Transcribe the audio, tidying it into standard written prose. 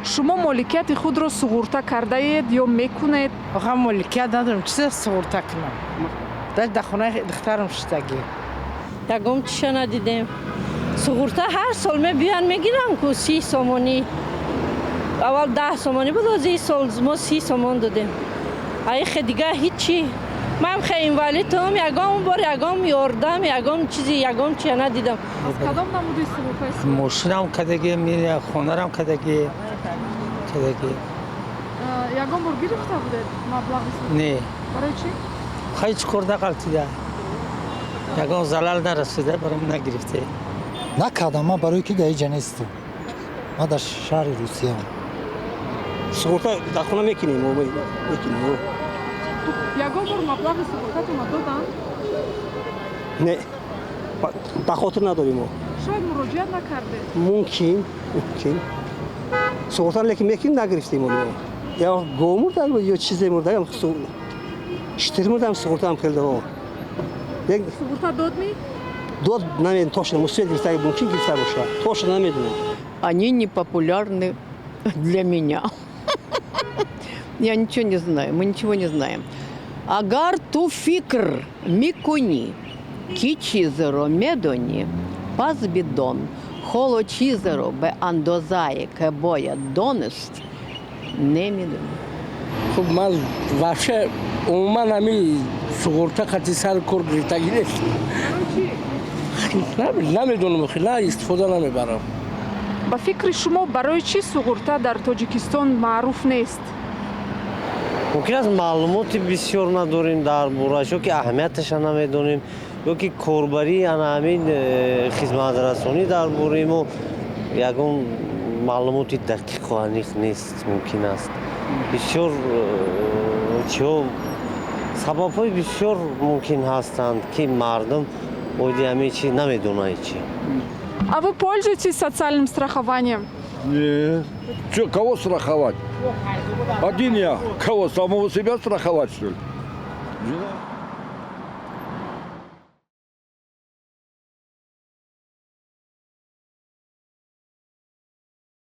шумо моликияти худро суғурта кардаед ё мекунед? آخه مالکیت ندارم چیزی سوغورتا کنم در خونه دخترم شدگی یگم چیشا ندیدم سوغورتا هر سال میبیان میگیرم که 30 سومانی اول 10 سومانی بود از این سال ما 30 سومان دادیم ای دیگه هیچی من خیلی invalid هم یگم بار یگم یاردم یگم چیزی یگم چی ندیدم از کدام نمودی суғуртаи суғурта? ماشینم کدگی میره خونرم کدگی ягон бор гирифта будед маблағи суғурта? نه барои чӣ? هیچ کرده قلتیده یگان زلال نرسیده برام نگرفته نکردم من برای که در اینجا نیستم من در شهر روسیه هم سوغورتا در خونه میکنیم ягон бор маблағи суғуртатона доданд? نه به خاطر نداریم ما шояд муроҷиат накардед? ممکن سوغورتا لیکن میکنیم نگرفتیم ما یا گو مردن یا چیزی مردن شتر مردن سوغورتا هم کرده ها суғурта додмӣ? داد نمیدونم точно مسئول گرفته ممکن گرفته باشه точно نمیدونم Они не популярны для меня. Я ничего не знаю, мы ничего не знаем. Агар ту фикр микуни, кичизеро медони, пазбидон, холочизеро бе андозае кебоя донест, не медони. خب من вообще عموما همین سوغورتا خطی سر کار گرفتگی نیست نمیدونم خیلی استفاده نمیبرم ба фикри шумо барои чӣ суғурта дар тоҷикистон маъруф нест? ممکن است معلوماتی بسیار نداریم در بورش که اهمیتش نمیدونیم یا که کاربری همین خدمت رسانی در بوره ما یگان معلوماتی دقیق و عمیق نیست ممکن است بسیار سبب‌های بسیار ممکن هستند که مردم اویدی همین چی نمیدونه چی. А вы пользуетесь социальным страхованием? Не. Че, кого страховать? Один я. Кого? Самого себя страховать, что ли? Жена.